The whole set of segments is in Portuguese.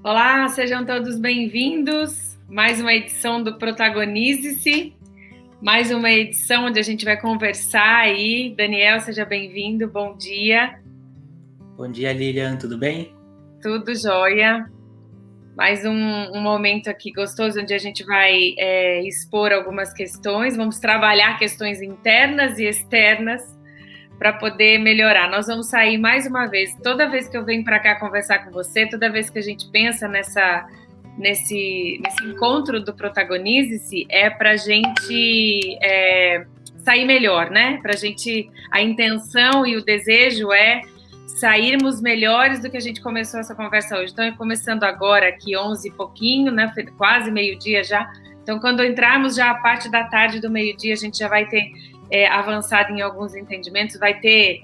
Olá, sejam todos bem-vindos. Mais uma edição do Protagonize-se. Mais uma edição onde a gente vai conversar aí. Daniel, seja bem-vindo. Bom dia. Bom dia, Lilian. Tudo bem? Tudo jóia. Mais um momento aqui gostoso onde a gente vai expor algumas questões. Vamos trabalhar questões internas e externas para poder melhorar. Nós vamos sair mais uma vez. Toda vez que eu venho para cá conversar com você, toda vez que a gente pensa nesse encontro do Protagonize-se, é para a gente sair melhor, né? A intenção e o desejo é sairmos melhores do que a gente começou essa conversa hoje. Então, começando agora aqui 11 e pouquinho, né? Quase meio-dia já. Então, quando entrarmos já a parte da tarde do meio-dia, a gente já vai ter avançado em alguns entendimentos, vai ter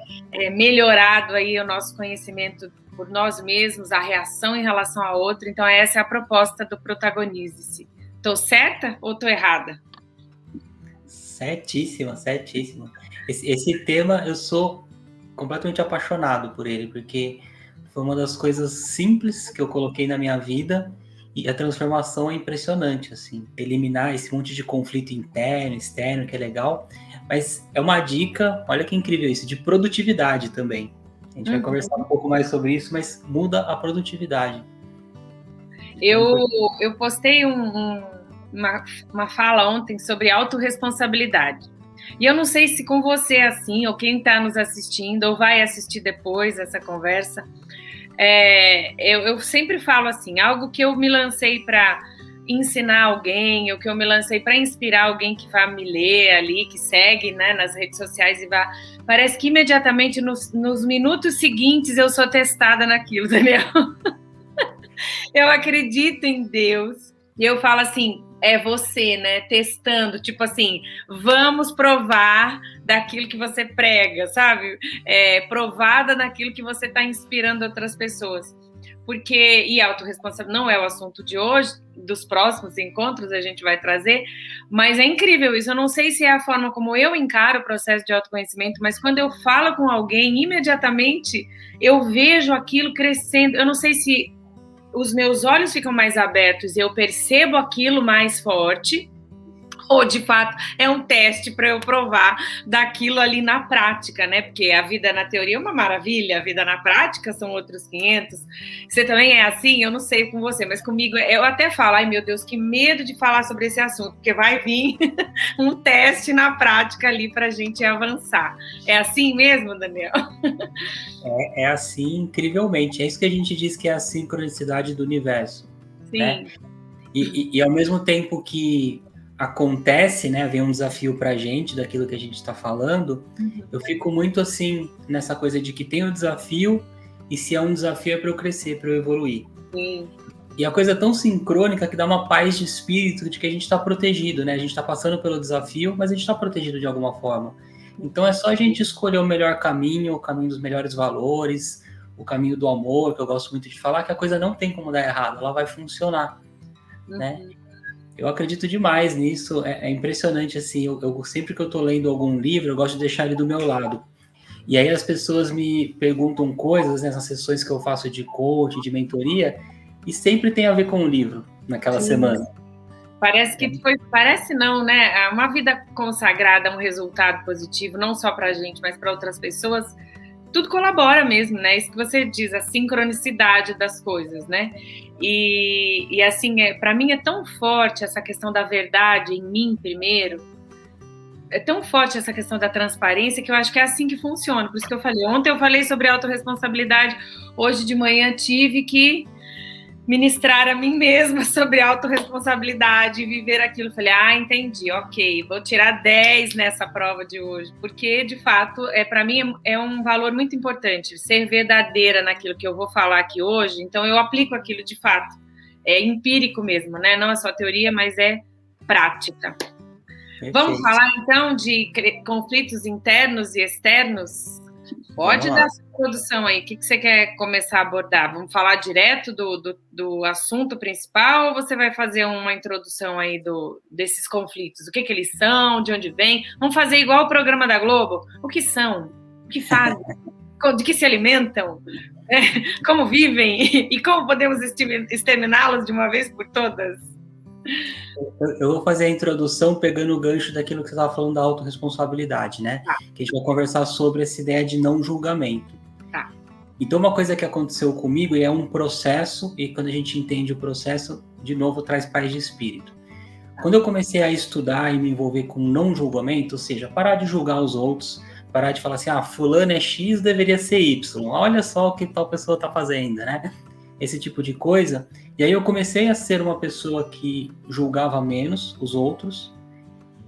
melhorado aí o nosso conhecimento por nós mesmos, a reação em relação a outro. Então, essa é a proposta do Protagonize-se. Estou certa ou estou errada? Certíssima. Esse tema, eu sou completamente apaixonado por ele, porque foi uma das coisas simples que eu coloquei na minha vida e a transformação é impressionante, assim, eliminar esse monte de conflito interno, externo, que é legal, mas é uma dica, olha que incrível isso, de produtividade também. A gente vai conversar um pouco mais sobre isso, mas muda a produtividade. Eu postei uma fala ontem sobre autorresponsabilidade. E eu não sei se com você é assim, ou quem está nos assistindo, ou vai assistir depois essa conversa. Eu sempre falo assim, algo que eu me lancei para ensinar alguém, ou que eu me lancei para inspirar alguém que vai me ler ali, que segue, né, nas redes sociais parece que imediatamente nos minutos seguintes eu sou testada naquilo, Daniel. Eu acredito em Deus. E eu falo assim, é você, né? Testando, tipo assim, vamos provar daquilo que você prega, sabe? Provada naquilo que você está inspirando outras pessoas. E autorresponsabilidade não é o assunto de hoje, dos próximos encontros a gente vai trazer, mas é incrível isso. Eu não sei se é a forma como eu encaro o processo de autoconhecimento, mas quando eu falo com alguém, imediatamente eu vejo aquilo crescendo. Eu não sei se os meus olhos ficam mais abertos e eu percebo aquilo mais forte, ou de fato é um teste para eu provar daquilo ali na prática, né? Porque a vida na teoria é uma maravilha, a vida na prática são outros 500. Você também é assim? Eu não sei com você, mas comigo eu até falo, ai meu Deus, que medo de falar sobre esse assunto, porque vai vir um teste na prática ali para a gente avançar. É assim mesmo, Daniel? É assim, incrivelmente. É isso que a gente diz que é a sincronicidade do universo. Sim. Né? E ao mesmo tempo que acontece, né, vem um desafio pra gente daquilo que a gente está falando, eu fico muito assim nessa coisa de que tem um desafio e se é um desafio é para eu crescer, para eu evoluir. Sim. E a coisa é tão sincrônica que dá uma paz de espírito de que a gente está protegido, né? A gente está passando pelo desafio, mas a gente está protegido de alguma forma. Então é só a gente escolher o melhor caminho, o caminho dos melhores valores, o caminho do amor, que eu gosto muito de falar, que a coisa não tem como dar errado, ela vai funcionar, né? Eu acredito demais nisso, é impressionante, assim, eu sempre que eu tô lendo algum livro, eu gosto de deixar ele do meu lado. E aí as pessoas me perguntam coisas nessas sessões que eu faço de coaching, de mentoria, e sempre tem a ver com o livro naquela semana. Parece não, né? Uma vida consagrada, um resultado positivo, não só para a gente, mas para outras pessoas, tudo colabora mesmo, né? Isso que você diz, a sincronicidade das coisas, né? E assim, para mim é tão forte essa questão da verdade em mim primeiro, é tão forte essa questão da transparência que eu acho que é assim que funciona. Por isso que eu falei, ontem eu falei sobre autorresponsabilidade, hoje de manhã tive que ministrar a mim mesma sobre autorresponsabilidade e viver aquilo. Falei, entendi, ok, vou tirar 10 nessa prova de hoje, porque, de fato, para mim é um valor muito importante, ser verdadeira naquilo que eu vou falar aqui hoje, então eu aplico aquilo de fato, é empírico mesmo, né? Não é só teoria, mas é prática. Perfeito. Vamos falar, então, de conflitos internos e externos? Pode dar essa introdução aí. O que você quer começar a abordar? Vamos falar direto do assunto principal ou você vai fazer uma introdução aí desses conflitos? O que eles são? De onde vêm? Vamos fazer igual o programa da Globo? O que são? O que fazem? de que se alimentam, como vivem e como podemos exterminá-los de uma vez por todas. Eu vou fazer a introdução pegando o gancho daquilo que você estava falando da autorresponsabilidade, né? Tá. Que a gente vai conversar sobre essa ideia de não julgamento. Tá. Então, uma coisa que aconteceu comigo é um processo, e quando a gente entende o processo, de novo, traz paz de espírito. Quando eu comecei a estudar e me envolver com não julgamento, ou seja, parar de julgar os outros, parar de falar assim, fulano é X, deveria ser Y, olha só o que tal pessoa está fazendo, né? Esse tipo de coisa. E aí eu comecei a ser uma pessoa que julgava menos os outros,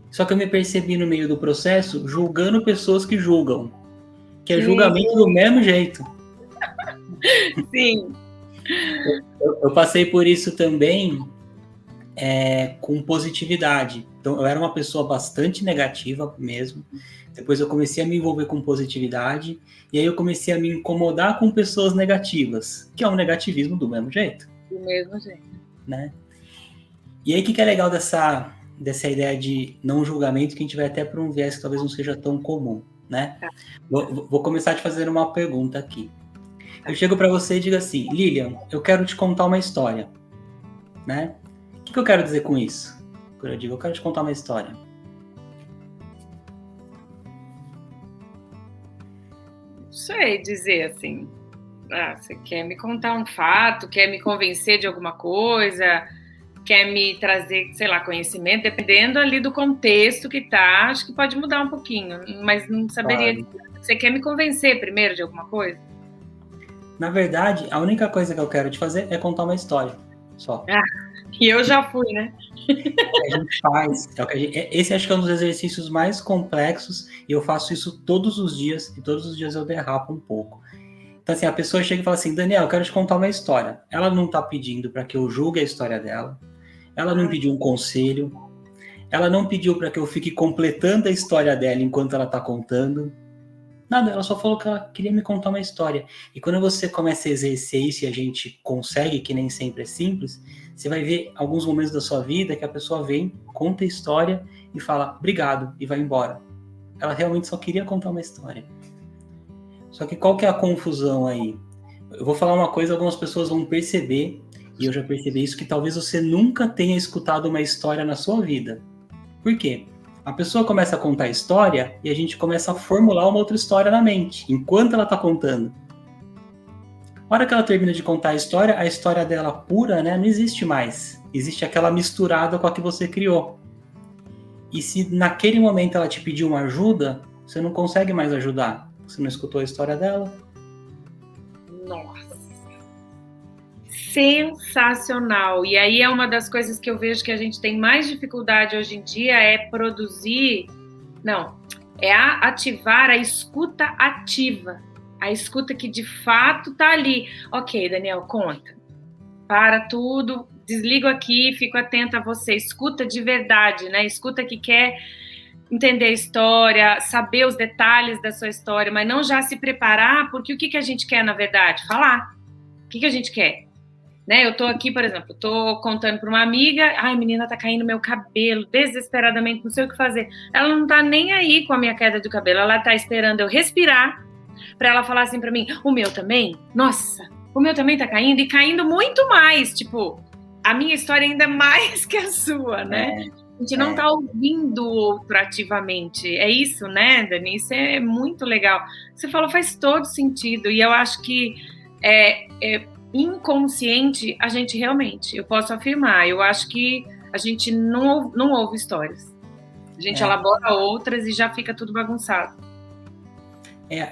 só que eu me percebi no meio do processo julgando pessoas que julgam, que é julgamento do mesmo jeito. Sim. Eu passei por isso também com positividade. Então, eu era uma pessoa bastante negativa mesmo. Depois eu comecei a me envolver com positividade. E aí eu comecei a me incomodar com pessoas negativas, que é um negativismo do mesmo jeito. Do mesmo jeito. Né? E aí o que é legal dessa ideia de não julgamento, que a gente vai até para um viés que talvez não seja tão comum, né? Tá. Vou começar te fazendo uma pergunta aqui. Eu chego para você e digo assim, Lilian, eu quero te contar uma história, né? O que eu quero dizer com isso? Quando eu digo, eu quero te contar uma história. Não sei dizer assim. Você quer me contar um fato, quer me convencer de alguma coisa, quer me trazer, sei lá, conhecimento, dependendo ali do contexto que tá, acho que pode mudar um pouquinho, mas não saberia. Claro. Você quer me convencer primeiro de alguma coisa? Na verdade, a única coisa que eu quero te fazer é contar uma história, só. E eu já fui, né? A gente faz. Esse acho que é um dos exercícios mais complexos, e eu faço isso todos os dias, e todos os dias eu derrapo um pouco. Então, assim, a pessoa chega e fala assim, Daniel, eu quero te contar uma história. Ela não tá pedindo para que eu julgue a história dela, ela não pediu um conselho, ela não pediu para que eu fique completando a história dela enquanto ela tá contando. Nada, ela só falou que ela queria me contar uma história. E quando você começa a exercer isso e a gente consegue, que nem sempre é simples, você vai ver alguns momentos da sua vida que a pessoa vem, conta a história e fala obrigado e vai embora. Ela realmente só queria contar uma história. Só que qual que é a confusão aí? Eu vou falar uma coisa, algumas pessoas vão perceber, e eu já percebi isso, que talvez você nunca tenha escutado uma história na sua vida. Por quê? A pessoa começa a contar a história e a gente começa a formular uma outra história na mente, enquanto ela está contando. A hora que ela termina de contar a história dela pura, né, não existe mais. Existe aquela misturada com a que você criou. E se naquele momento ela te pediu uma ajuda, você não consegue mais ajudar. Você não escutou a história dela? Nossa! Sensacional! E aí é uma das coisas que eu vejo que a gente tem mais dificuldade hoje em dia é produzir... Não, é ativar a escuta ativa. A escuta que de fato tá ali. Ok, Daniel, conta. Para tudo, desligo aqui, fico atenta a você. Escuta de verdade, né? Escuta que quer entender a história, saber os detalhes da sua história, mas não já se preparar, porque o que a gente quer, na verdade? Falar. O que a gente quer? Né? Eu tô aqui, por exemplo, tô contando para uma amiga, ai, menina, tá caindo meu cabelo, desesperadamente, não sei o que fazer. Ela não tá nem aí com a minha queda de cabelo, ela tá esperando eu respirar para ela falar assim para mim, o meu também? Nossa, o meu também tá caindo, e caindo muito mais, tipo, a minha história ainda mais que a sua, né? A gente não tá ouvindo o outro ativamente. É isso, né, Dani? Isso é muito legal. Você falou, faz todo sentido, e eu acho que inconsciente, a gente realmente, eu posso afirmar, eu acho que a gente não ouve histórias. A gente elabora outras e já fica tudo bagunçado.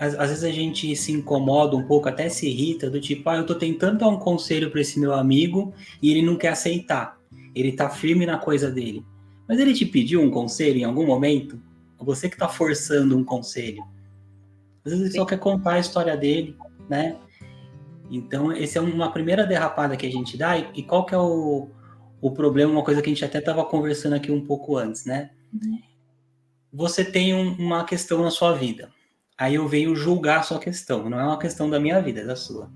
Às vezes a gente se incomoda um pouco, até se irrita, do tipo, eu tô tentando dar um conselho para esse meu amigo e ele não quer aceitar. Ele tá firme na coisa dele. Mas ele te pediu um conselho em algum momento? Você que tá forçando um conselho. Às vezes ele só quer contar a história dele, né? Então, essa é uma primeira derrapada que a gente dá. E qual que é o problema? Uma coisa que a gente até estava conversando aqui um pouco antes, né? Você tem uma questão na sua vida. Aí eu venho julgar a sua questão. Não é uma questão da minha vida, é da sua.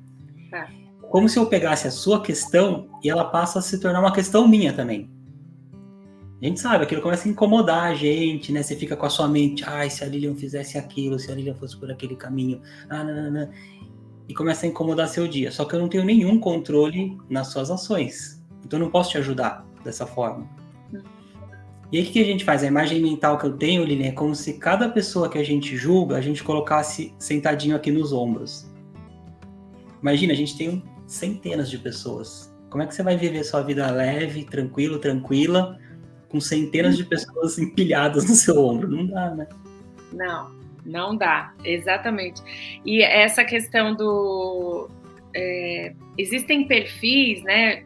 Como se eu pegasse a sua questão e ela passa a se tornar uma questão minha também. A gente sabe, aquilo começa a incomodar a gente, né? Você fica com a sua mente, ai, se a Lilian fizesse aquilo, se a Lilian fosse por aquele caminho, não. E começa a incomodar seu dia. Só que eu não tenho nenhum controle nas suas ações. Então eu não posso te ajudar dessa forma. E aí o que a gente faz? A imagem mental que eu tenho, Lilian, é como se cada pessoa que a gente julga, a gente colocasse sentadinho aqui nos ombros. Imagina, a gente tem centenas de pessoas. Como é que você vai viver sua vida leve, tranquila, com centenas de pessoas empilhadas no seu ombro? Não dá, né? Não dá, exatamente. E essa questão do... existem perfis, né,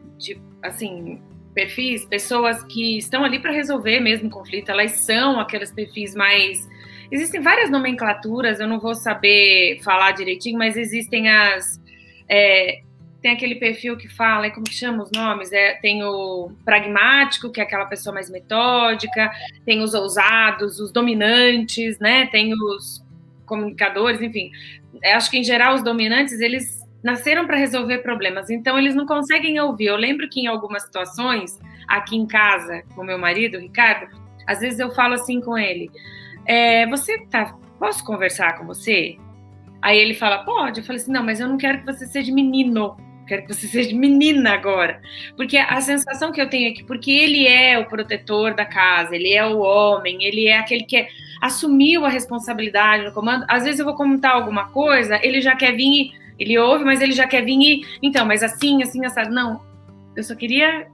perfis, pessoas que estão ali para resolver mesmo o conflito, elas são aqueles perfis mais... Existem várias nomenclaturas, eu não vou saber falar direitinho, mas existem tem aquele perfil que fala, como que chama os nomes? Tem o pragmático, que é aquela pessoa mais metódica, tem os ousados, os dominantes, né? Tem os comunicadores, enfim. Acho que, em geral, os dominantes, eles nasceram para resolver problemas, então eles não conseguem ouvir. Eu lembro que, em algumas situações, aqui em casa, com meu marido, o Ricardo, às vezes eu falo assim com ele, posso conversar com você? Aí ele fala, pode. Eu falei assim, não, mas eu não quero que você seja menino, quero que você seja menina agora. Porque a sensação que eu tenho é que, porque ele é o protetor da casa, ele é o homem, ele é aquele que assumiu a responsabilidade no comando, às vezes eu vou comentar alguma coisa, ele já quer vir, ele ouve, mas ele já quer vir então, mas assim, assado. Não, eu só queria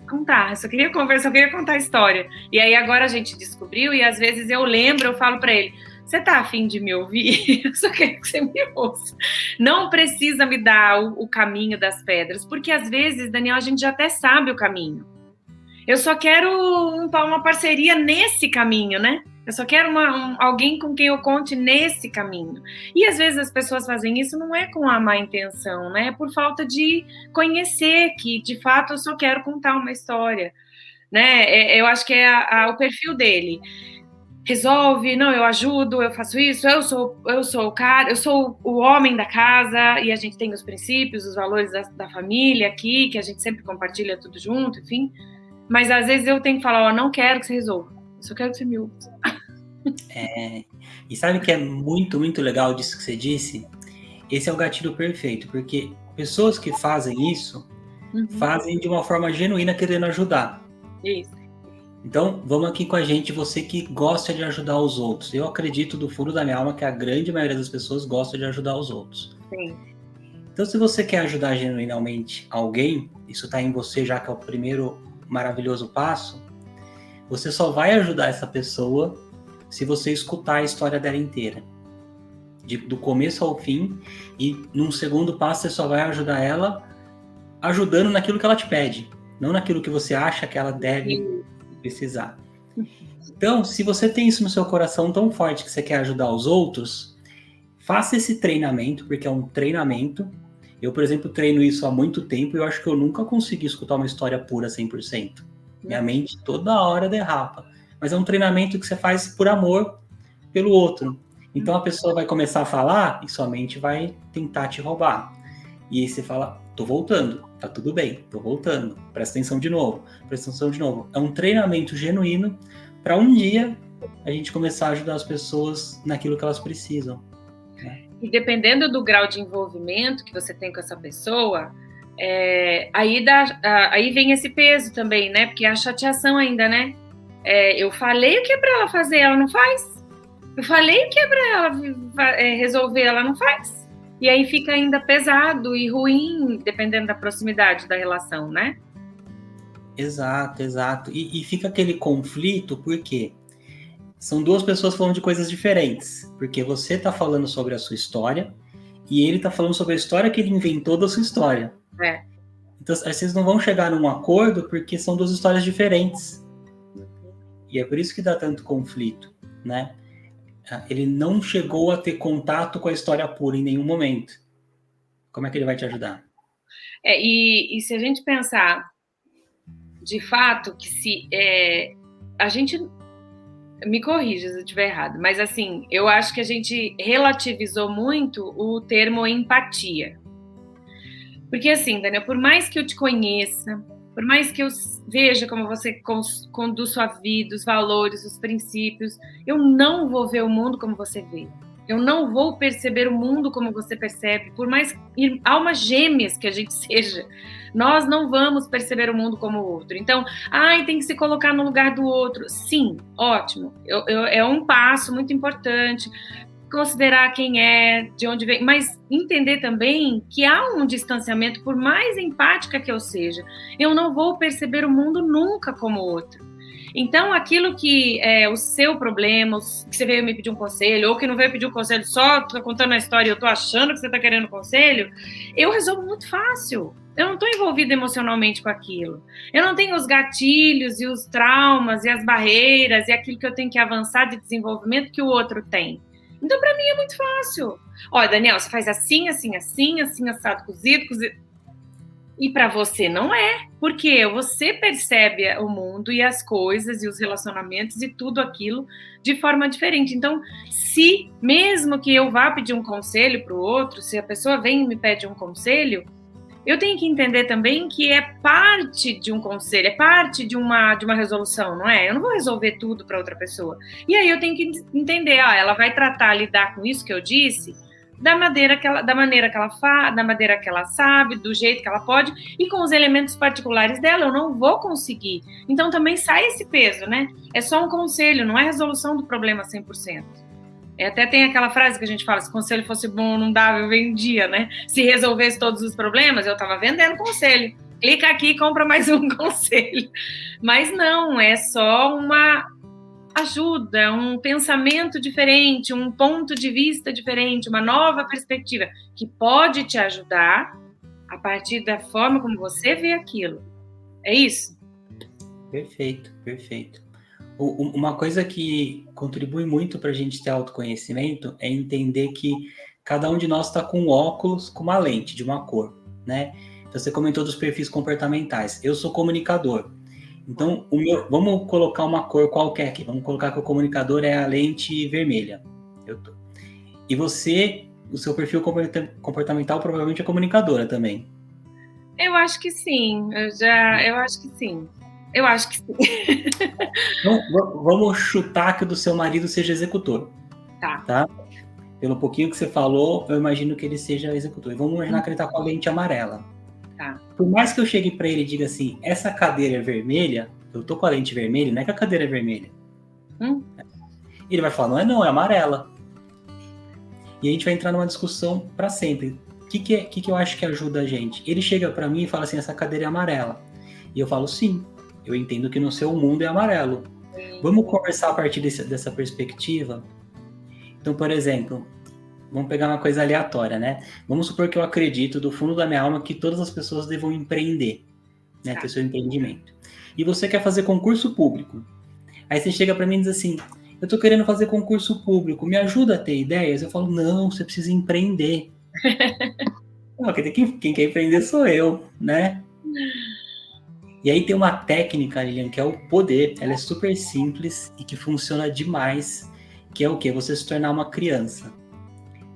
contar, eu só queria conversar, eu queria contar a história. E aí agora a gente descobriu, e às vezes eu lembro, eu falo para ele, você tá afim de me ouvir? Eu só quero que você me ouça. Não precisa me dar o caminho das pedras, porque às vezes, Daniel, a gente já até sabe o caminho. Eu só quero uma parceria nesse caminho, né? Eu só quero alguém com quem eu conte nesse caminho. E às vezes as pessoas fazem isso não é com a má intenção, né? É por falta de conhecer que, de fato, eu só quero contar uma história, né? Eu acho que é o perfil dele. Resolve, não, eu ajudo, eu faço isso, eu sou o cara, eu sou o homem da casa, e a gente tem os princípios, os valores da família aqui, que a gente sempre compartilha tudo junto, enfim. Mas às vezes eu tenho que falar, não quero que você resolva, eu só quero que você me ouça. E sabe que é muito, muito legal disso que você disse? Esse é o gatilho perfeito, porque pessoas que fazem isso, fazem de uma forma genuína querendo ajudar. Isso. Então, vamos aqui com a gente, você que gosta de ajudar os outros. Eu acredito do fundo da minha alma que a grande maioria das pessoas gosta de ajudar os outros. Sim. Então, se você quer ajudar genuinamente alguém, isso está em você já que é o primeiro maravilhoso passo, você só vai ajudar essa pessoa se você escutar a história dela inteira. Do começo ao fim, e num segundo passo você só vai ajudar ela ajudando naquilo que ela te pede, não naquilo que você acha que ela deve precisar. Então, se você tem isso no seu coração tão forte que você quer ajudar os outros, faça esse treinamento, porque é um treinamento. Eu, por exemplo, treino isso há muito tempo e eu acho que eu nunca consegui escutar uma história pura 100%. Minha mente toda hora derrapa. Mas é um treinamento que você faz por amor pelo outro. Então a pessoa vai começar a falar e sua mente vai tentar te roubar. E aí você fala, tô voltando, tá tudo bem, tô voltando, presta atenção de novo. É um treinamento genuíno para um dia a gente começar a ajudar as pessoas naquilo que elas precisam. Né? E dependendo do grau de envolvimento que você tem com essa pessoa, aí vem esse peso também, né? Porque é a chateação ainda, né? Eu falei o que é para ela fazer, ela não faz. Eu falei o que é para ela resolver, ela não faz. E aí fica ainda pesado e ruim, dependendo da proximidade da relação, né? Exato. E fica aquele conflito, porque são duas pessoas falando de coisas diferentes. Porque você está falando sobre a sua história e ele está falando sobre a história que ele inventou da sua história. Então, vocês não vão chegar num acordo porque são duas histórias diferentes. E é por isso que dá tanto conflito, né? Ele não chegou a ter contato com a história pura em nenhum momento. Como é que ele vai te ajudar? E se a gente pensar, de fato, que se a gente... Me corrija se eu estiver errado, mas assim, eu acho que a gente relativizou muito o termo empatia. Porque assim, Daniel, por mais que eu te conheça, Por mais que eu veja como você conduz sua vida, os valores, os princípios, eu não vou ver o mundo como você vê. Eu não vou perceber o mundo como você percebe, por mais almas gêmeas que a gente seja. Nós não vamos perceber o mundo como o outro. Então, tem que se colocar no lugar do outro. Sim, ótimo. É um passo muito importante. Considerar quem é, de onde vem, mas entender também que há um distanciamento, por mais empática que eu seja, eu não vou perceber o mundo nunca como o outro. Então, aquilo que é o seu problema, que você veio me pedir um conselho, ou que não veio pedir um conselho, só tô contando a história e eu tô achando que você tá querendo conselho, eu resolvo muito fácil. Eu não estou envolvida emocionalmente com aquilo. Eu não tenho os gatilhos e os traumas e as barreiras e aquilo que eu tenho que avançar de desenvolvimento que o outro tem. Então, para mim, é muito fácil. Olha, Daniel, você faz assim, assim, assim, assim, assado, cozido. E para você não é, porque você percebe o mundo e as coisas e os relacionamentos e tudo aquilo de forma diferente. Então, se mesmo que eu vá pedir um conselho para o outro, se a pessoa vem e me pede um conselho, eu tenho que entender também que é parte de um conselho, é parte de uma resolução, não é? Eu não vou resolver tudo para outra pessoa. E aí eu tenho que entender, ela vai lidar com isso que eu disse da maneira que ela faz, da maneira que ela sabe, do jeito que ela pode, e com os elementos particulares dela, eu não vou conseguir. Então também sai esse peso, né? É só um conselho, não é resolução do problema 100%. Até tem aquela frase que a gente fala, se conselho fosse bom, não dava, eu vendia, né? Se resolvesse todos os problemas, eu estava vendendo conselho. Clica aqui e compra mais um conselho. Mas não, é só uma ajuda, um pensamento diferente, um ponto de vista diferente, uma nova perspectiva, que pode te ajudar a partir da forma como você vê aquilo. É isso? Perfeito, perfeito. Uma coisa que contribui muito para a gente ter autoconhecimento é entender que cada um de nós está com um óculos, com uma lente de uma cor, né? Então, você comentou dos perfis comportamentais. Eu sou comunicador. Então, vamos colocar uma cor qualquer aqui. Vamos colocar que o comunicador é a lente vermelha. E você, o seu perfil comportamental provavelmente é comunicadora também. Eu acho que sim. Eu acho que sim. Eu acho que sim. Então, vamos chutar que o do seu marido seja executor. Tá? Pelo pouquinho que você falou, eu imagino que ele seja executor. E vamos imaginar que ele está com a lente amarela. Tá. Por mais que eu chegue para ele e diga assim, essa cadeira é vermelha, eu tô com a lente vermelha, não é que a cadeira é vermelha. Ele vai falar, não, é amarela. E a gente vai entrar numa discussão para sempre. O que eu acho que ajuda a gente? Ele chega para mim e fala assim, essa cadeira é amarela. E eu falo, sim, eu entendo que no seu mundo é amarelo. Vamos conversar a partir dessa perspectiva? Então, por exemplo, vamos pegar uma coisa aleatória, né? Vamos supor que eu acredito do fundo da minha alma que todas as pessoas devam empreender, né? Ter seu empreendimento. E você quer fazer concurso público. Aí você chega para mim e diz assim, eu tô querendo fazer concurso público, me ajuda a ter ideias? Eu falo, não, você precisa empreender. Não, quem quer empreender sou eu, né? E aí tem uma técnica, Lilian, que é o poder. Ela é super simples e que funciona demais, que é o quê? Você se tornar uma criança.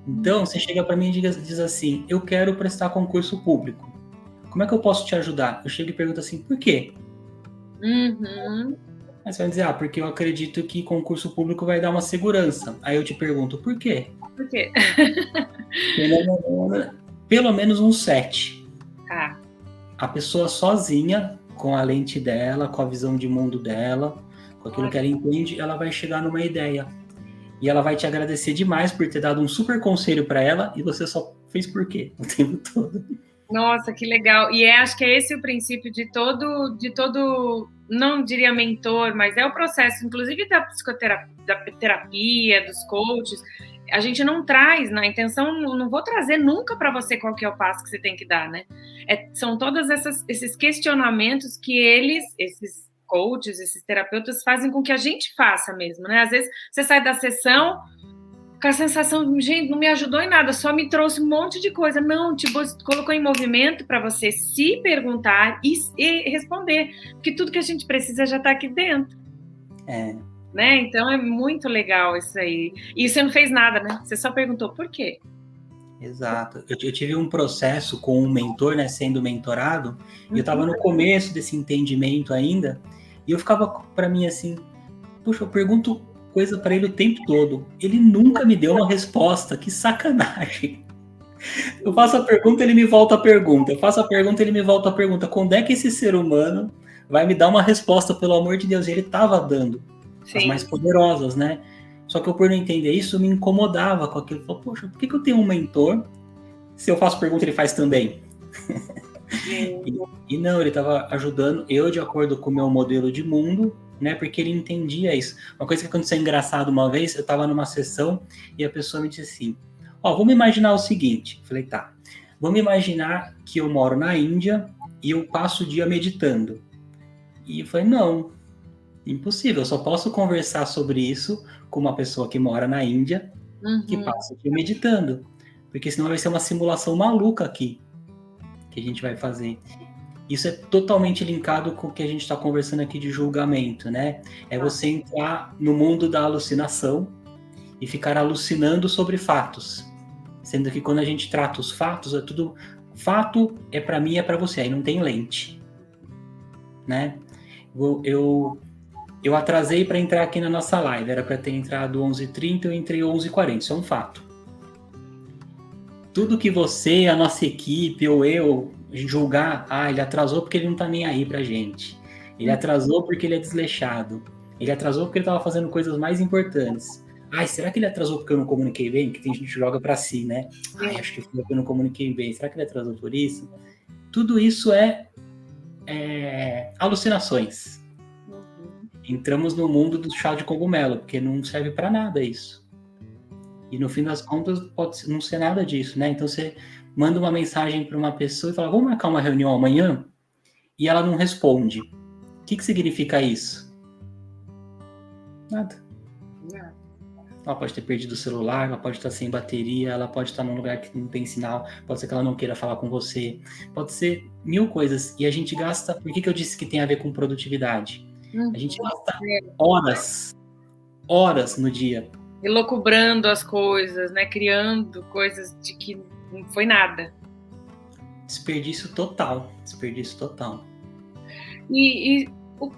Então, você chega para mim e diz assim, eu quero prestar concurso público. Como é que eu posso te ajudar? Eu chego e pergunto assim, por quê? Aí você vai dizer, porque eu acredito que concurso público vai dar uma segurança. Aí eu te pergunto, por quê? Por quê? Pelo menos um 7. Tá. A pessoa sozinha, com a lente dela, com a visão de mundo dela, com aquilo que ela entende, ela vai chegar numa ideia. E ela vai te agradecer demais por ter dado um super conselho para ela e você só fez por quê o tempo todo. Nossa, que legal. E acho que é esse o princípio de todo, não diria mentor, mas é o processo, inclusive da psicoterapia, da terapia, dos coaches. A gente não traz, na intenção, não vou trazer nunca para você qual que é o passo que você tem que dar, né? São todos esses questionamentos que esses coaches, esses terapeutas fazem com que a gente faça mesmo, né? Às vezes você sai da sessão com a sensação, gente, não me ajudou em nada, só me trouxe um monte de coisa. Não, te colocou em movimento para você se perguntar e responder, porque tudo que a gente precisa já está aqui dentro. Né? Então é muito legal isso aí. E você não fez nada, né? Você só perguntou por quê. Exato. Eu tive um processo com um mentor, né, sendo mentorado, e eu estava no começo desse entendimento ainda, e eu ficava para mim assim, puxa, eu pergunto coisa para ele o tempo todo, ele nunca me deu uma resposta, que sacanagem. Eu faço a pergunta, ele me volta a pergunta, eu faço a pergunta, ele me volta a pergunta, quando é que esse ser humano vai me dar uma resposta, pelo amor de Deus? E ele estava dando as mais poderosas, né? Só que eu, por não entender isso, me incomodava com aquilo. Eu falei, poxa, por que eu tenho um mentor? Se eu faço pergunta, ele faz também. E não, ele estava ajudando eu de acordo com o meu modelo de mundo, né? Porque ele entendia isso. Uma coisa que aconteceu engraçado uma vez, eu estava numa sessão e a pessoa me disse assim, vamos imaginar o seguinte. Eu falei, tá. Vamos imaginar que eu moro na Índia e eu passo o dia meditando. E eu falei, não, impossível. Eu só posso conversar sobre isso com uma pessoa que mora na Índia, que passa o dia meditando. Porque senão vai ser uma simulação maluca aqui que a gente vai fazer. Isso é totalmente linkado com o que a gente está conversando aqui de julgamento, né? É você entrar no mundo da alucinação e ficar alucinando sobre fatos. Sendo que quando a gente trata os fatos, é tudo... Fato é para mim, é para você. Aí não tem lente. Né? Eu atrasei para entrar aqui na nossa live. Era para ter entrado 11h30, eu entrei 11h40. Isso é um fato. Tudo que você, a nossa equipe ou eu julgar, ele atrasou porque ele não tá nem aí pra gente. Ele atrasou porque ele é desleixado. Ele atrasou porque ele tava fazendo coisas mais importantes. Será que ele atrasou porque eu não comuniquei bem? Que tem gente que joga pra si, né? Acho que foi porque eu não comuniquei bem. Será que ele atrasou por isso? Tudo isso é alucinações. Entramos no mundo do chá de cogumelo, porque não serve pra nada isso. E no fim das contas, pode não ser nada disso, né? Então você manda uma mensagem para uma pessoa e fala, vamos marcar uma reunião amanhã? E ela não responde. O que significa isso? Nada. Ela pode ter perdido o celular, ela pode estar sem bateria, ela pode estar num lugar que não tem sinal, pode ser que ela não queira falar com você, pode ser 1000 coisas. E a gente gasta... Por que eu disse que tem a ver com produtividade? A gente gasta horas no dia. Elocubrando as coisas, né? Criando coisas de que não foi nada. Desperdício total. E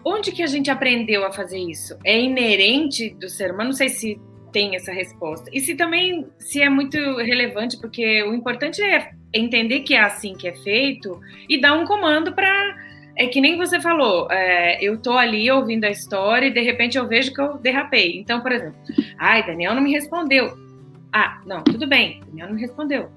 onde que a gente aprendeu a fazer isso? É inerente do ser humano? Não sei se tem essa resposta. E se é muito relevante, porque o importante é entender que é assim que é feito e dar um comando para... É que nem você falou, eu tô ali ouvindo a história e de repente eu vejo que eu derrapei. Então, por exemplo, Daniel não me respondeu. Não, tudo bem, Daniel não me respondeu.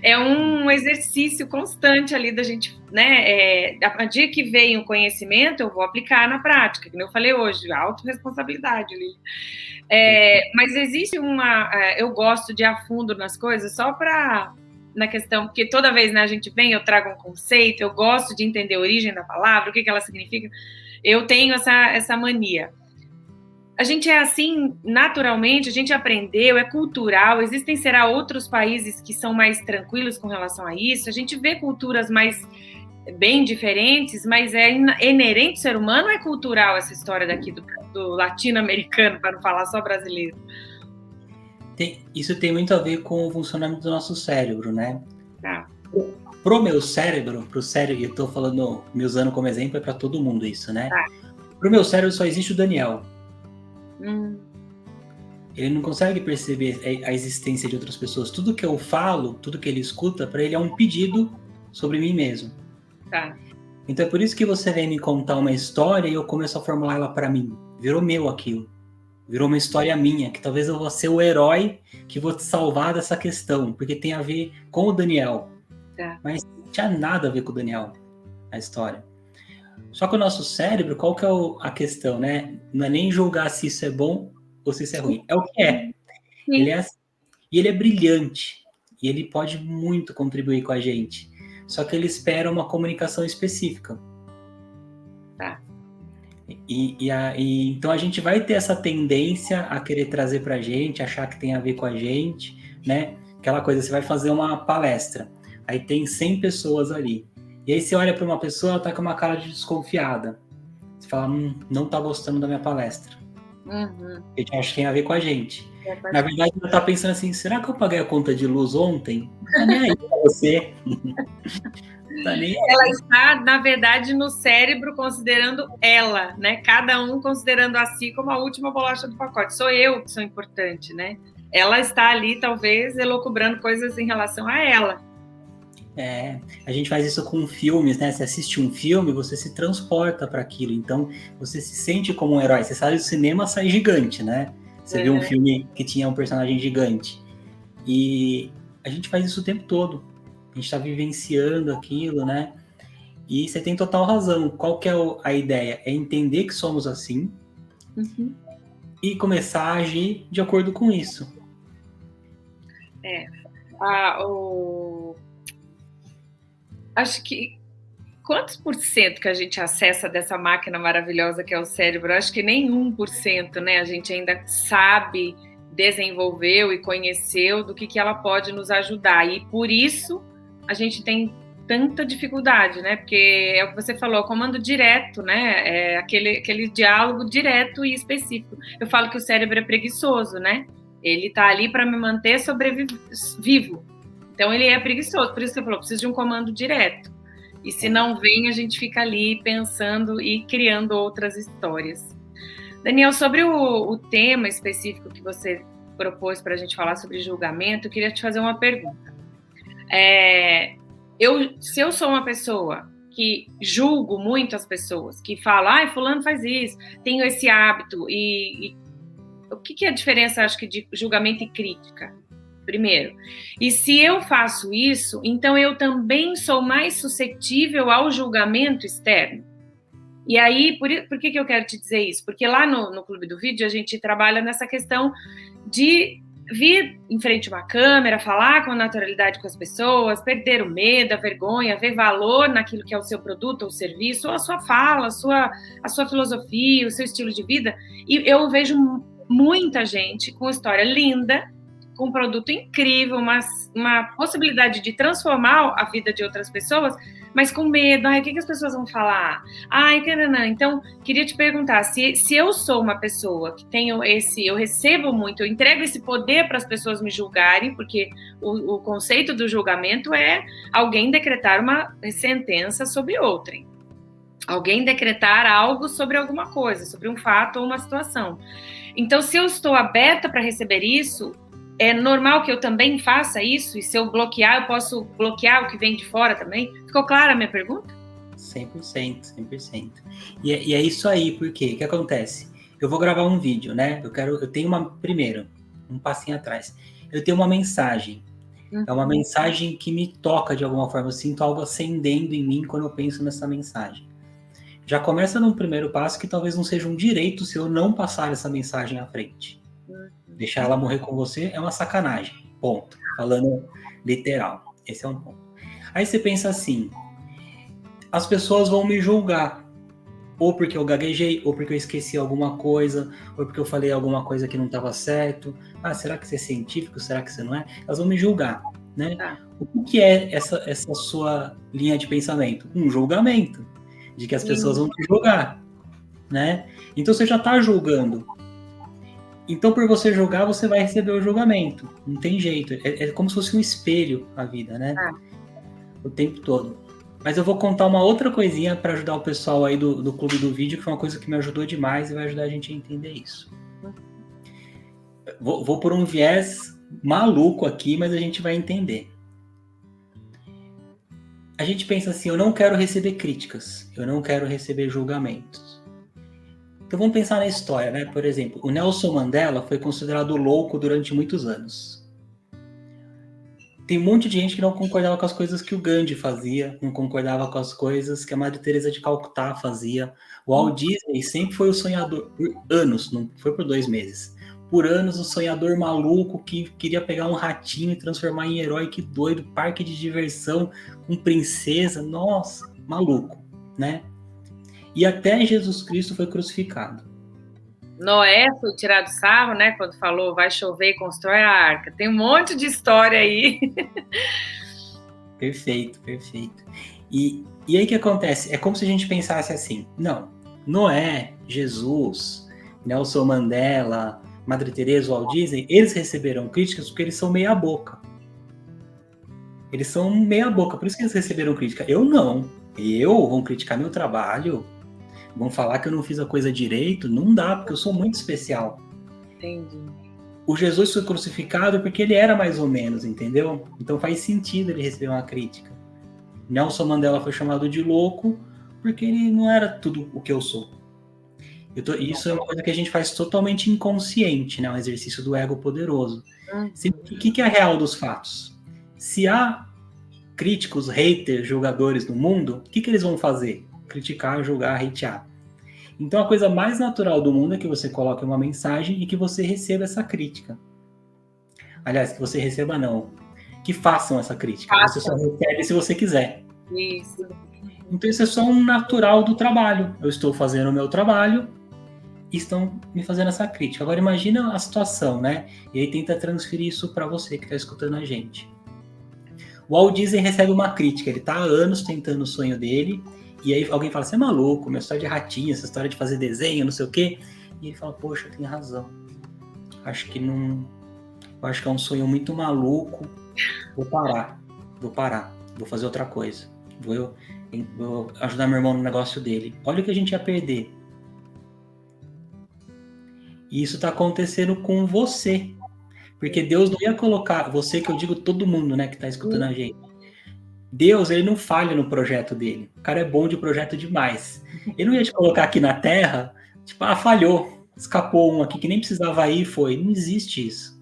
É um exercício constante ali da gente, né? A dia que vem o conhecimento, eu vou aplicar na prática, como eu falei hoje, a autorresponsabilidade ali. Mas existe eu gosto de ir a fundo nas coisas só para... na questão, porque toda vez, né, a gente vem, eu trago um conceito, eu gosto de entender a origem da palavra, o que ela significa, eu tenho essa mania. A gente é assim, naturalmente, a gente aprendeu, é cultural, será outros países que são mais tranquilos com relação a isso, a gente vê culturas mais bem diferentes, mas é inerente ao ser humano ou é cultural essa história daqui do latino-americano, para não falar só brasileiro? Isso tem muito a ver com o funcionamento do nosso cérebro, né? Pro meu cérebro, e eu tô falando, me usando como exemplo, é para todo mundo isso, né? Pro meu cérebro só existe o Daniel. Ele não consegue perceber a existência de outras pessoas. Tudo que eu falo, tudo que ele escuta, para ele é um pedido sobre mim mesmo. Então é por isso que você vem me contar uma história e eu começo a formular ela para mim. Virou meu aquilo. Virou uma história minha, que talvez eu vou ser o herói que vou te salvar dessa questão, porque tem a ver com o Daniel. Mas não tinha nada a ver com o Daniel, a história. Só que o nosso cérebro, qual que é a questão, né? Não é nem julgar se isso é bom ou se isso é ruim. É o que é. Ele é e ele é brilhante. E ele pode muito contribuir com a gente. Só que ele espera uma comunicação específica. Então a gente vai ter essa tendência a querer trazer pra gente, achar que tem a ver com a gente, né? Aquela coisa, você vai fazer uma palestra, aí tem 100 pessoas ali. E aí você olha para uma pessoa, ela tá com uma cara de desconfiada. Você fala, não tá gostando da minha palestra. A gente acha que tem a ver com a gente. Na verdade, eu estava pensando assim, será que eu paguei a conta de luz ontem? Não tá nem aí pra você. Tá nem aí. Ela está, na verdade, no cérebro considerando ela, né? Cada um considerando a si como a última bolacha do pacote. Sou eu que sou importante, né? Ela está ali, talvez, elucubrando coisas em relação a ela. A gente faz isso com filmes, né? Você assiste um filme, você se transporta para aquilo. Então, você se sente como um herói. Você sai do cinema, sai gigante, né? Você viu um filme que tinha um personagem gigante. E a gente faz isso o tempo todo. A gente está vivenciando aquilo, né? E você tem total razão. Qual que é a ideia? É entender que somos assim e começar a agir de acordo com isso. Acho que quantos por cento que a gente acessa dessa máquina maravilhosa que é o cérebro? Acho que nem 1%, né? A gente ainda sabe, desenvolveu e conheceu do que ela pode nos ajudar. E por isso a gente tem tanta dificuldade, né? Porque é o que você falou, comando direto, né? É aquele diálogo direto e específico. Eu falo que o cérebro é preguiçoso, né? Ele tá ali para me manter vivo. Então ele é preguiçoso, por isso que você falou, preciso de um comando direto. E se não vem, a gente fica ali pensando e criando outras histórias. Daniel, sobre o tema específico que você propôs para a gente falar sobre julgamento, eu queria te fazer uma pergunta. Se eu sou uma pessoa que julgo muito as pessoas, que fala, fulano faz isso, tenho esse hábito, e o que é a diferença, acho que, de julgamento e crítica? Primeiro. E se eu faço isso, então eu também sou mais suscetível ao julgamento externo. E aí, por que eu quero te dizer isso? Porque lá no Clube do Vídeo a gente trabalha nessa questão de vir em frente a uma câmera, falar com naturalidade com as pessoas, perder o medo, a vergonha, ver valor naquilo que é o seu produto ou serviço, ou a sua fala, a sua filosofia, o seu estilo de vida. E eu vejo muita gente com história linda, com um produto incrível, uma possibilidade de transformar a vida de outras pessoas, mas com medo. O que as pessoas vão falar? Então, queria te perguntar, se eu sou uma pessoa que tenho eu recebo muito, eu entrego esse poder para as pessoas me julgarem, porque o conceito do julgamento é alguém decretar uma sentença sobre outrem. Alguém decretar algo sobre alguma coisa, sobre um fato ou uma situação. Então, se eu estou aberta para receber isso, é normal que eu também faça isso? E se eu bloquear, eu posso bloquear o que vem de fora também? Ficou clara a minha pergunta? 100%, 100%. E é isso aí, porque o que acontece? Eu vou gravar um vídeo, né? Eu tenho primeiro, um passinho atrás. Eu tenho uma mensagem. É uma mensagem que me toca de alguma forma. Eu sinto algo acendendo em mim quando eu penso nessa mensagem. Já começa num primeiro passo que talvez não seja um direito se eu não passar essa mensagem à frente. Deixar ela morrer com você é uma sacanagem. Ponto. Falando literal. Esse é um ponto. Aí você pensa assim, as pessoas vão me julgar. Ou porque eu gaguejei, ou porque eu esqueci alguma coisa, ou porque eu falei alguma coisa que não estava certo. Será que você é científico? Será que você não é? Elas vão me julgar, né? O que é essa sua linha de pensamento? Um julgamento. De que as pessoas vão te julgar, né? Então você já está julgando. Então, por você julgar, você vai receber o julgamento. Não tem jeito. É como se fosse um espelho a vida, né? O tempo todo. Mas eu vou contar uma outra coisinha para ajudar o pessoal aí do Clube do Vídeo, que foi uma coisa que me ajudou demais e vai ajudar a gente a entender isso. Vou por um viés maluco aqui, mas a gente vai entender. A gente pensa assim, eu não quero receber críticas, eu não quero receber julgamentos. Então vamos pensar na história, né? Por exemplo, o Nelson Mandela foi considerado louco durante muitos anos. Tem um monte de gente que não concordava com as coisas que o Gandhi fazia, não concordava com as coisas que a Madre Teresa de Calcutá fazia. O Walt Disney sempre foi o sonhador, por anos, não foi por 2 meses, por anos o sonhador maluco que queria pegar um ratinho e transformar em herói, que doido, parque de diversão com princesa, nossa, maluco, né? E até Jesus Cristo foi crucificado. Noé foi tirado sarro, né? Quando falou, vai chover e constrói a arca. Tem um monte de história aí. Perfeito, perfeito. E aí o que acontece? É como se a gente pensasse assim, não, Noé, Jesus, Nelson Mandela, Madre Teresa, Walt Disney, eles receberam críticas porque eles são meia boca. Eles são meia boca, por isso que eles receberam crítica. Eu não. Vão criticar meu trabalho, vão falar que eu não fiz a coisa direito, não dá, porque eu sou muito especial. Entendi. O Jesus foi crucificado porque ele era mais ou menos, entendeu? Então faz sentido ele receber uma crítica. Nelson Mandela foi chamado de louco porque ele não era tudo o que eu sou. Isso é uma coisa que a gente faz totalmente inconsciente, né? Um exercício do ego poderoso. O que é a real dos fatos? Se há críticos, haters, julgadores no mundo, o que eles vão fazer? Criticar, julgar, hatear. Então a coisa mais natural do mundo é que você coloque uma mensagem e que você receba essa crítica. Aliás, que você receba não. Que façam essa crítica. Você só recebe se você quiser. Isso. Então isso é só um natural do trabalho. Eu estou fazendo o meu trabalho e estão me fazendo essa crítica. Agora imagina a situação, né? E aí tenta transferir isso para você que está escutando a gente. O Walt Disney recebe uma crítica. Ele está há anos tentando o sonho dele. E aí alguém fala, você é maluco, minha história de ratinho, essa história de fazer desenho, não sei o quê. E ele fala, poxa, tem razão. Acho que é um sonho muito maluco. Vou parar. Vou fazer outra coisa. Vou ajudar meu irmão no negócio dele. Olha o que a gente ia perder. E isso está acontecendo com você. Porque Deus não ia colocar, você que eu digo todo mundo, né, que está escutando a gente. Deus, ele não falha no projeto dele. O cara é bom de projeto demais. Ele não ia te colocar aqui na Terra, tipo, falhou, escapou um aqui que nem precisava ir, foi. Não existe isso.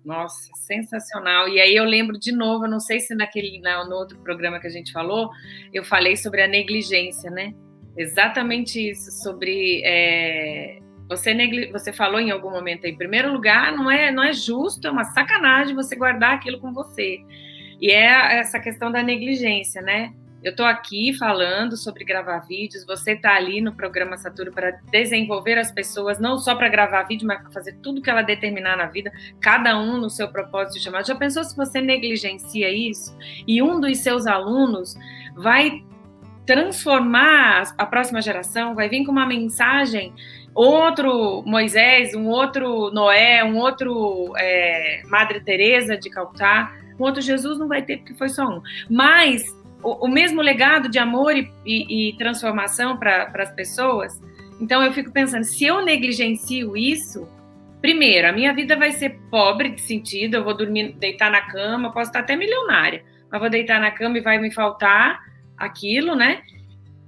Nossa, sensacional. E aí eu lembro de novo, eu não sei se no outro programa que a gente falou, eu falei sobre a negligência, né? Exatamente isso, sobre... Você falou em algum momento aí, em primeiro lugar, não é justo, é uma sacanagem você guardar aquilo com você. E é essa questão da negligência, né? Eu estou aqui falando sobre gravar vídeos, você está ali no programa Saturno para desenvolver as pessoas, não só para gravar vídeo, mas para fazer tudo que ela determinar na vida, cada um no seu propósito e chamado. Já pensou se você negligencia isso e um dos seus alunos vai transformar a próxima geração, vai vir com uma mensagem, outro Moisés, um outro Noé, um outro Madre Teresa de Calcutá, um outro Jesus não vai ter porque foi só um. Mas o mesmo legado de amor e transformação para as pessoas. Então eu fico pensando, se eu negligencio isso, primeiro, a minha vida vai ser pobre de sentido, eu vou dormir, deitar na cama, posso estar até milionária, mas vou deitar na cama e vai me faltar aquilo, né?